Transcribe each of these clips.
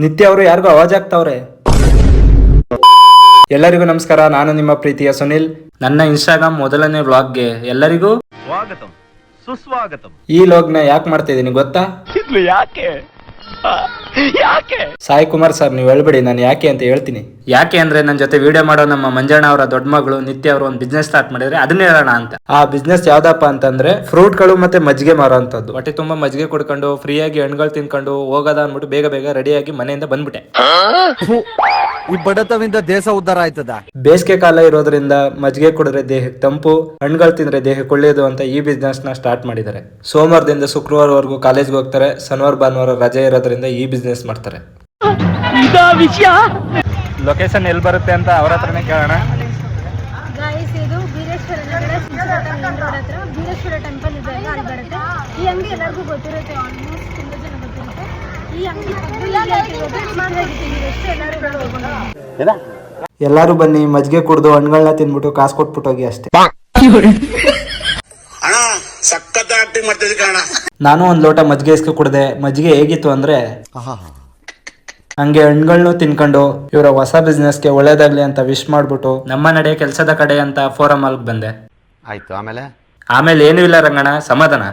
ನಿತ್ಯ ಅವರು ಯಾರಿಗೂ ಅವಾಜ್ ಆಗ್ತಾವ್ರೆ. ಎಲ್ಲರಿಗೂ ನಮಸ್ಕಾರ, ನಾನು ನಿಮ್ಮ ಪ್ರೀತಿಯ ಸುನಿಲ್. ನನ್ನ ಇನ್ಸ್ಟಾಗ್ರಾಮ್ ಮೊದಲನೇ ವ್ಲಾಗ್ಗೆ ಎಲ್ಲರಿಗೂ ಸ್ವಾಗತಂ ಸುಸ್ವಾಗತಂ. ಈ ವ್ಲಾಗ್ನ ಯಾಕೆ ಮಾಡ್ತಾ ಇದೀನಿ ಗೊತ್ತಾ? ಯಾಕೆ ಸಾಯಿ ಕುಮಾರ್ ಸರ್, ನೀವು ಹೇಳ್ಬೇಡಿ, ನಾನು ಯಾಕೆ ಅಂತ ಹೇಳ್ತೀನಿ. ಯಾಕೆ ಅಂದ್ರೆ ನನ್ನ ಜೊತೆ ವಿಡಿಯೋ ಮಾಡೋ ನಮ್ಮ ಮಂಜಣ್ಣ ಅವರ ದೊಡ್ಡ ಮಗಳು ನಿತ್ಯ ಅವರು ಒಂದು ಬಿಸ್ನೆಸ್ ಸ್ಟಾರ್ಟ್ ಮಾಡಿದ್ರೆ ಅದನ್ನೇ ಹೇಳೋಣ ಅಂತ. ಆ ಬಿಸ್ನೆಸ್ ಯಾವ್ದಪ್ಪ ಅಂತಂದ್ರೆ ಫ್ರೂಟ್ಗಳು ಮತ್ತೆ ಮಜ್ಜಿಗೆ ಮಾರೋಂಥದ್ದು. ಹೊಟ್ಟೆ ತುಂಬಾ ಮಜ್ಜಿಗೆ ಕುಡ್ಕೊಂಡು ಫ್ರೀಯಾಗಿ ಹಣ್ಣುಗಳು ತಿನ್ಕೊಂಡು ಹೋಗೋದ ಅನ್ಬಿಟ್ಟು ಬೇಗ ಬೇಗ ರೆಡಿಯಾಗಿ ಮನೆಯಿಂದ ಬಂದ್ಬಿಟ್ಟೆ. ಈ ಬಡತವಿಂದ ದೇಶ ಉದ್ಧಾರ ಆಯ್ತದ. ಬೇಸಿಗೆ ಕಾಲ ಇರೋದ್ರಿಂದ ಮಜ್ಜಿಗೆ ಕುಡಿದ್ರೆ ದೇಹಕ್ಕೆ ತಂಪು, ಹಣ್ಣುಗಳು ತಿಂದ್ರೆ ದೇಹಕ್ಕೆ ಒಳ್ಳೆಯದು ಅಂತ ಈ ಬಿಸ್ನೆಸ್ ನ ಸ್ಟಾರ್ಟ್ ಮಾಡಿದ್ದಾರೆ. ಸೋಮವಾರದಿಂದ ಶುಕ್ರವಾರವರೆಗೂ ಕಾಲೇಜ್ಗೆ ಹೋಗ್ತಾರೆ, ಶನಿವಾರ ಭಾನುವಾರ ರಜೆ ಇರೋದ್ರಿಂದ ಈ ಬಿಸ್ನೆಸ್ ಮಾಡ್ತಾರೆ. ಲೊಕೇಶನ್ ಎಲ್ಲಿ ಬರುತ್ತೆ ಅಂತ ಅವ್ರ ಹತ್ರನೇ ಕೇಳೋಣ. ಗಾಯ್ಸ್, ಇದು ಬೀರೇಶ್ವರ ನಗರ ಮೇನ್ ರೋಡ್ ಹತ್ರ ಬೀರೇಶ್ವರ ಟೆಂಪಲ್ ಇದೆ, ಅಲ್ಲಿ ಬರುತ್ತೆ. ಈ ಅಂಗಡಿ ಎಲ್ಲರಿಗೂ ಗೊತ್ತಿರುತ್ತೆ, ಆಲ್ಮೋಸ್ಟ್ ತುಂಬಾ ಜನ ಗೊತ್ತಿರುತ್ತೆ. ಈ ಅಂಗಡಿ ಎಲ್ಲಾರು ಬನ್ನಿ, ಮಜ್ಜಿಗೆ ಕುಡ್ದು ಹಣ್ಣುಗಳನ್ನ ತಿನ್ಬಿಟ್ಟು ಕಾಸು ಕೊಟ್ಬಿಟ್ಟು ಹೋಗಿ ಅಷ್ಟೇ. ನಾನು ಒಂದ್ ಲೋಟ ಮಜ್ಜಿಗೆ ಇಸ್ಕೊ ಕುಡ್ದೆ. ಮಜ್ಜಿಗೆ ಹೇಗಿತ್ತು ಅಂದ್ರೆ ಹಂಗೆ ಹಣ್ಣುಗಳನ್ನೂ ತಿನ್ಕೊಂಡು ಇವರ ಹೊಸ ಬಿಸ್ನೆಸ್ಗೆ ಒಳ್ಳೇದಾಗ್ಲಿ ಅಂತ ವಿಶ್ ಮಾಡ್ಬಿಟ್ಟು ನಮ್ಮ ನಡೆ ಕೆಲಸದ ಕಡೆ ಅಂತ ಫೋರಮ್ ಅಲ್ಲಿ ಬಂದೆ. ಆಯ್ತು, ಆಮೇಲೆ ಏನೂ ಇಲ್ಲ ರಂಗಣ್ಣ, ಸಮಾಧಾನ.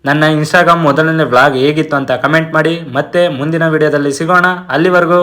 ನನ್ನ ಇನ್ಸ್ಟಾಗ್ರಾಮ್ ಮೊದಲನೇ ವ್ಲಾಗ್ ಹೇಗಿತ್ತು ಅಂತ ಕಮೆಂಟ್ ಮಾಡಿ. ಮತ್ತೆ ಮುಂದಿನ ವಿಡಿಯೋದಲ್ಲಿ ಸಿಗೋಣ. ಅಲ್ಲಿವರೆಗೂ